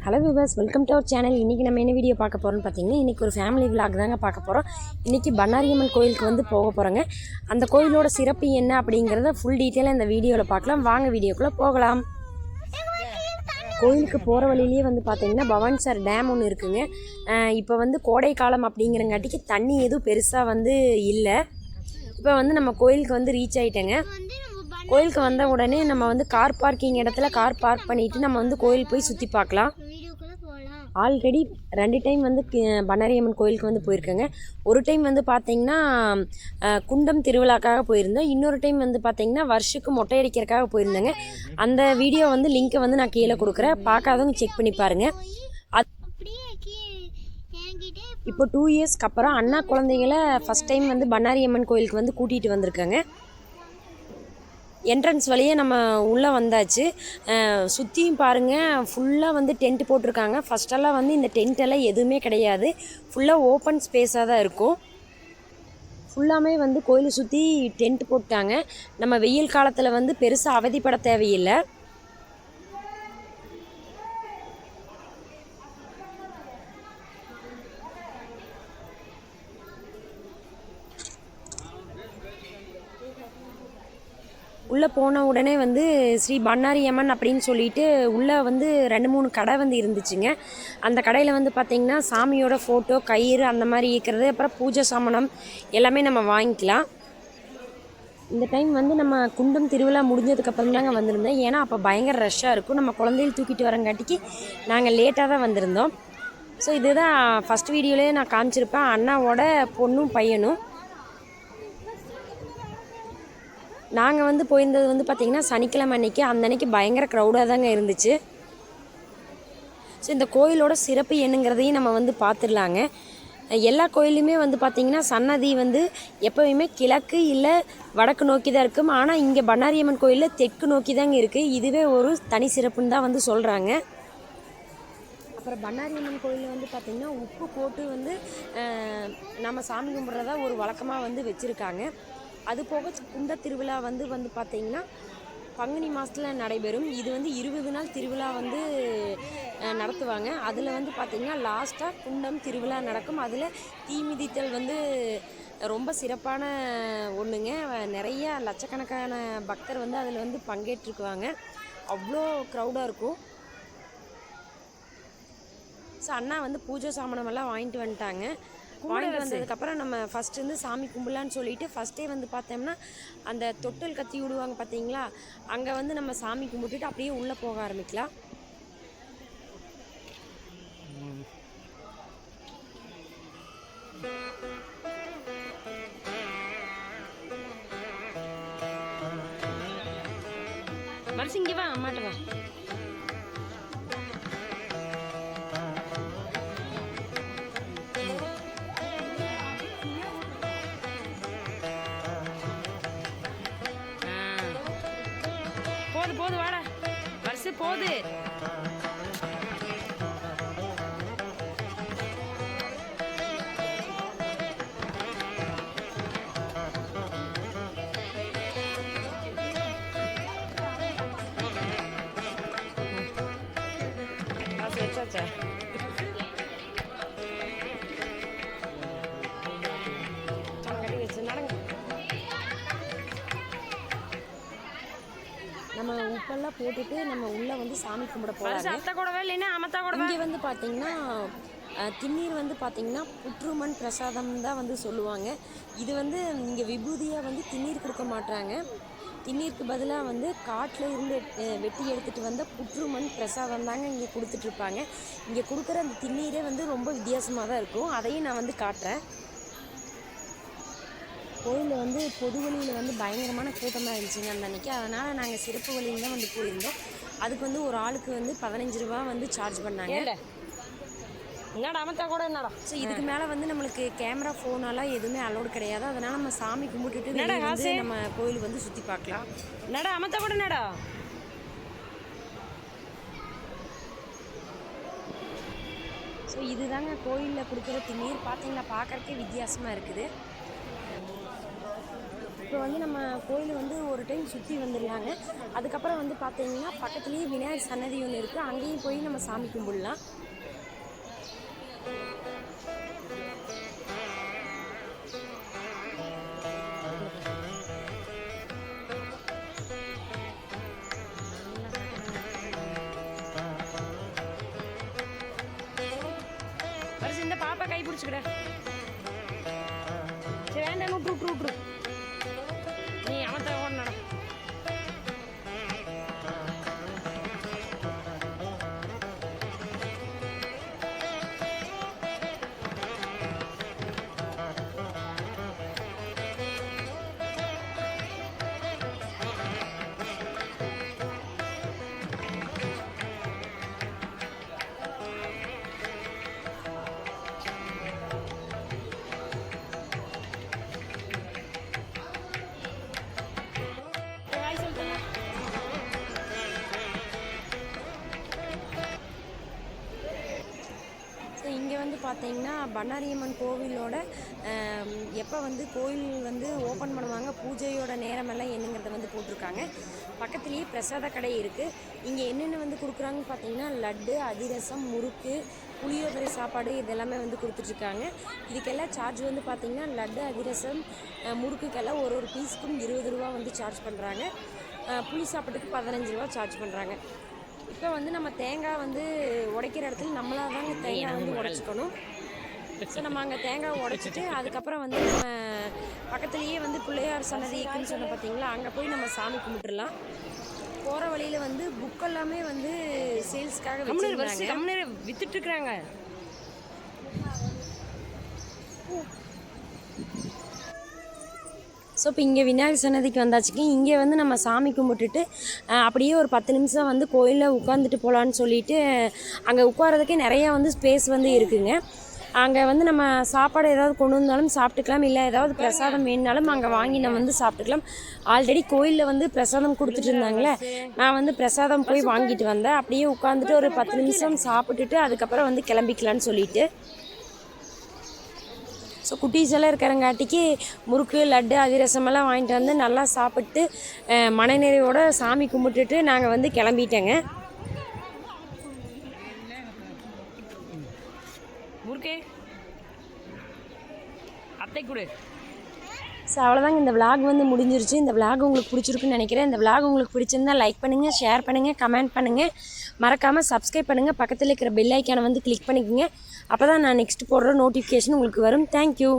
Hello viewers, welcome to our channel. இன்றைக்கி நம்ம என்ன வீடியோ பார்க்க போகிறோம்னு பார்த்தீங்கன்னா, இன்றைக்கி ஒரு ஃபேமிலி விலாக் தாங்க பார்க்க போகிறோம். இன்றைக்கி பண்ணாரியம்மன் கோயிலுக்கு வந்து போக போகிறோங்க. அந்த கோயிலோட சிறப்பு என்ன அப்படிங்கிறத ஃபுல் டீட்டெயிலாக இந்த வீடியோவில் பார்க்கலாம். வாங்க வீடியோக்குள்ளே போகலாம். கோயிலுக்கு போகிற வழியிலேயே வந்து பார்த்திங்கன்னா பவானிசாகர் டேம் ஒன்று இருக்குங்க. இப்போ வந்து கோடை காலம் அப்படிங்கிறங்காட்டிக்கு தண்ணி எதுவும் பெருசாக வந்து இல்லை. இப்போ வந்து நம்ம கோயிலுக்கு வந்து ரீச் ஆகிட்டேங்க. கோயிலுக்கு வந்த உடனே நம்ம வந்து கார் பார்க்கிங் இடத்துல கார் பார்க் பண்ணிவிட்டு நம்ம வந்து கோயில் போய் சுற்றி பார்க்கலாம். ஆல்ரெடி 2 டைம் வந்து பண்ணாரியம்மன் கோயிலுக்கு வந்து போயிருக்கேங்க. ஒரு டைம் வந்து பார்த்திங்கன்னா குண்டம் திருவிழாக்காக போயிருந்தோம். இன்னொரு டைம் வந்து பார்த்திங்கன்னா வருஷத்துக்கு மொட்டை அடிக்கிறதுக்காக போயிருந்தேங்க. அந்த வீடியோ வந்து லிங்க்கை வந்து நான் கீழே கொடுக்குறேன். பார்க்காதவங்க செக் பண்ணி பாருங்கள். இப்போ 2 இயர்ஸ்க்கு அப்புறம் அண்ணா குழந்தைகளை ஃபஸ்ட் டைம் வந்து பண்ணாரியம்மன் கோயிலுக்கு வந்து கூட்டிகிட்டு வந்திருக்கேங்க. என்ட்ரன்ஸ் வழியே நம்ம உள்ளே வந்தாச்சு. சுற்றியும் பாருங்கள், ஃபுல்லாக வந்து டென்ட் போட்டிருக்காங்க. ஃபஸ்ட்டெல்லாம் வந்து இந்த டென்ட்டெல்லாம் எதுவுமே கிடையாது. ஃபுல்லாக ஓப்பன் ஸ்பேஸாக தான் இருக்கும். ஃபுல்லாமே வந்து கோயிலை சுற்றி டென்ட் போட்டாங்க. நம்ம வெயில் காலத்தில் வந்து பெருசாக அவதிப்பட தேவையில்லை. உள்ளே போன உடனே வந்து ஸ்ரீ பண்ணாரியம்மன் அப்படின்னு சொல்லிட்டு உள்ளே வந்து 2-3 கடை வந்து இருந்துச்சுங்க. அந்த கடையில் வந்து பார்த்திங்கன்னா சாமியோட ஃபோட்டோ, கயிறு அந்த மாதிரி இருக்கிறது, அப்புறம் பூஜை சாமானம் எல்லாமே நம்ம வாங்கிக்கலாம். இந்த டைம் வந்து நம்ம குண்டம் திருவிழா முடிஞ்சதுக்கப்புறம் தாங்க வந்திருந்தோம். ஏன்னா அப்போ பயங்கர ரஷ்ஷாக இருக்கும். நம்ம குழந்தைகள் தூக்கிட்டு வரங்காட்டிக்கு நாங்கள் லேட்டாக தான் வந்திருந்தோம். ஸோ இதுதான் ஃபஸ்ட் வீடியோலேயே நான் காமிச்சிருப்பேன், அண்ணாவோட பொண்ணும் பையனும். நாங்கள் வந்து போயிருந்தது வந்து பார்த்திங்கன்னா சனிக்கிழமை அன்றைக்கி. அந்த அன்றைக்கி பயங்கர க்ரௌடாக தாங்க இருந்துச்சு. ஸோ இந்த கோயிலோட சிறப்பு என்னங்கிறதையும் நம்ம வந்து பார்த்துடலாங்க. எல்லா கோயிலுமே வந்து பார்த்திங்கன்னா சன்னதி வந்து எப்போயுமே கிழக்கு இல்லை வடக்கு நோக்கி தான் இருக்கும். ஆனால் இங்கே பண்ணாரியம்மன் கோயிலில் தெற்கு நோக்கி தாங்க இருக்குது. இதுவே ஒரு தனி சிறப்புன்னு தான் வந்து சொல்கிறாங்க. அப்புறம் பண்ணாரியம்மன் கோயிலில் வந்து பார்த்திங்கன்னா உப்பு போட்டு வந்து நம்ம சாமி கும்பிட்றதா ஒரு வழக்கமாக வந்து வச்சுருக்காங்க. அது போக குண்ட திருவிழா வந்து பார்த்திங்கன்னா பங்குனி மாதத்தில் நடைபெறும். இது வந்து 20 நாள் திருவிழா வந்து நடத்துவாங்க. அதில் வந்து பார்த்திங்கன்னா லாஸ்ட்டாக குண்டம் திருவிழா நடக்கும். அதில் தீ மிதித்தல் வந்து ரொம்ப சிறப்பான ஒன்றுங்க. நிறைய லட்சக்கணக்கான பக்தர் வந்து அதில் வந்து பங்கேற்றுக்குவாங்க. அவ்வளோ க்ரௌடாக இருக்கும். ஸோ அண்ணா வந்து பூஜை சாமானமெல்லாம் வாங்கிட்டு வந்துட்டாங்க. வாங்கிட்டு வந்ததுக்கப்புறம் நம்ம ஃபஸ்ட்டு வந்து சாமி கும்பிடலான்னு சொல்லிட்டு ஃபஸ்ட்டே வந்து பார்த்தோம்னா அந்த தொட்டில் கத்தி விடுவாங்க பார்த்தீங்களா, அங்கே வந்து நம்ம சாமி கும்பிட்டுட்டு அப்படியே உள்ளே போக ஆரம்பிக்கலாம். மனசிங்க வா, அம்மாட்ட வா. போது வாடா, பர்ஸு போது. வச்சாச்சா கட்டி வச்சு நடங்க. நம்ம உப்பெல்லாம் போட்டுட்டு நம்ம உள்ளே வந்து சாமி கும்பிட போகிறோம். இங்கே வந்து பார்த்திங்கன்னா திண்ணீர் வந்து பார்த்திங்கன்னா புற்றுமண் பிரசாதம் தான் வந்து சொல்லுவாங்க. இது வந்து இங்கே விபூதியாக வந்து திண்ணீர் கொடுக்க மாட்டாங்க. திண்ணீருக்கு பதிலாக வந்து காட்டில் இருந்து வெட்டி எடுத்துகிட்டு வந்த புற்றுமண் பிரசாதம் தாங்க இங்கே கொடுத்துட்ருப்பாங்க. இங்கே கொடுக்குற அந்த திண்ணீரே வந்து ரொம்ப வித்தியாசமாக தான் இருக்கும். அதையும் நான் வந்து காட்டுறேன். கோயிலில் வந்து பொது வழியில் வந்து பயங்கரமான கூட்டமாக இருந்துச்சுங்க அந்த அன்றைக்கி. அதனால் நாங்கள் சிறப்பு வழியில் தான் வந்து போயிருந்தோம். அதுக்கு வந்து ஒரு ஆளுக்கு வந்து 15 ரூபா வந்து சார்ஜ் பண்ணாங்க. என்னடா அமத்தா கூட என்னடா. ஸோ இதுக்கு மேலே வந்து நம்மளுக்கு கேமரா ஃபோனெல்லாம் எதுவுமே அலோடு கிடையாது. அதனால் நம்ம சாமி கும்பிட்டுட்டு வந்து நம்ம கோயில் வந்து சுற்றி பார்க்கலாம். என்னடா அமத்தா கூட என்னடா. ஸோ இதுதாங்க கோயிலில் கொடுக்குற திண்ணீர். பார்த்தீங்களா, பார்க்குறக்கே வித்தியாசமாக இருக்குது. இப்போ வந்து நம்ம கோயில் வந்து ஒரு டைம் சுற்றி வந்துடலாங்க. அதுக்கப்புறம் வந்து பார்த்தீங்கன்னா பக்கத்துலேயே விநாயகர் சன்னதி ஒன்று இருக்குது, அங்கேயும் போய் நம்ம சாமி கும்பிடலாம். இந்த பாப்பா கை பிடிச்சிக்கிட. சரி வேண்டாம், விட்ரு நீ அவன் ஓடணும். இங்கே வந்து பார்த்தீங்கன்னா பண்ணாரியம்மன் கோவிலோட எப்போ வந்து கோயில் வந்து ஓப்பன் பண்ணுவாங்க, பூஜையோட நேரமெல்லாம் என்னங்கிறத வந்து போட்டிருக்காங்க. பக்கத்துலேயே பிரசாத கடை இருக்குது. இங்கே என்னென்ன வந்து கொடுக்குறாங்கன்னு பார்த்தீங்கன்னா லட்டு, அதிரசம், முறுக்கு, புளியோதரை சாப்பாடு இதெல்லாமே வந்து கொடுத்துட்ருக்காங்க. இதுக்கெல்லாம் சார்ஜ் வந்து பார்த்திங்கன்னா லட்டு, அதிரசம், முறுக்குக்கெல்லாம் ஒரு பீஸுக்கும் 20 ரூபா வந்து சார்ஜ் பண்ணுறாங்க. புளி சாப்பாட்டுக்கு 15 ரூபா சார்ஜ் பண்ணுறாங்க. இப்போ வந்து நம்ம தேங்காய் வந்து உடைக்கிற இடத்துல நம்மளாக தாங்க தேங்காய் வந்து உடைச்சிக்கணும். ஸோ நம்ம அங்கே தேங்காய் உடைச்சிட்டு அதுக்கப்புறம் வந்து நம்ம பக்கத்துலேயே வந்து பிள்ளையார் சன்னதி இருக்குன்னு சொன்ன பார்த்தீங்களா, அங்கே போய் நம்ம சாமி கும்பிட்டுடலாம். போகிற வழியில் வந்து புக்கெல்லாமே வந்து சேல்ஸ்க்காக விற்றுட்ருக்குறாங்க. ஸோ இப்போ இங்கே விநாயகர் சன்னதிக்கு வந்தாச்சுக்கு இங்கே வந்து நம்ம சாமி கும்பிட்டுட்டு அப்படியே ஒரு 10 நிமிஷம் வந்து கோயிலில் உட்காந்துட்டு போகலான்னு சொல்லிட்டு அங்கே உட்காரதுக்கே நிறையா வந்து ஸ்பேஸ் வந்து இருக்குதுங்க. அங்கே வந்து நம்ம சாப்பாடு ஏதாவது கொண்டு வந்தாலும் சாப்பிட்டுக்கலாம், இல்லை ஏதாவது பிரசாதம் வேணுனாலும் அங்கே வாங்கி நம்ம வந்து சாப்பிட்டுக்கலாம். ஆல்ரெடி கோயிலில் வந்து பிரசாதம் கொடுத்துட்டு இருந்தாங்களே, நான் வந்து பிரசாதம் போய் வாங்கிட்டு வந்தேன். அப்படியே உட்காந்துட்டு ஒரு 10 நிமிஷம் சாப்பிட்டுட்டு அதுக்கப்புறம் வந்து கிளம்பிக்கலான்னு சொல்லிட்டு. ஸோ குட்டீஸ் எல்லாம் இருக்கிறங்காட்டிக்கு முறுக்கு, லட்டு, அதிரசமெல்லாம் வாங்கிட்டு வந்து நல்லா சாப்பிட்டு மனநிறைவோடு சாமி கும்பிட்டுட்டு நாங்கள் வந்து கிளம்பிட்டேங்க. முறுக்கே அத்தை கொடு. ஸோ அவ்வளோதாங்க, இந்த விளாக் வந்து முடிஞ்சிருச்சு. இந்த விளாக் உங்களுக்கு பிடிச்சிருக்குன்னு நினைக்கிறேன். இந்த விளாக் உங்களுக்கு பிடிச்சிருந்தால் லைக் பண்ணுங்கள், ஷேர் பண்ணுங்கள், கமெண்ட் பண்ணுங்கள், மறக்காமல் சப்ஸ்கிரைப் பண்ணுங்கள். பக்கத்தில் இருக்கிற பெல் ஐக்கானை வந்து கிளிக் பண்ணிக்கோங்க. அப்போ தான் நான் நெக்ஸ்ட் போடுற நோட்டிஃபிகேஷன் உங்களுக்கு வரும். தேங்க்யூ.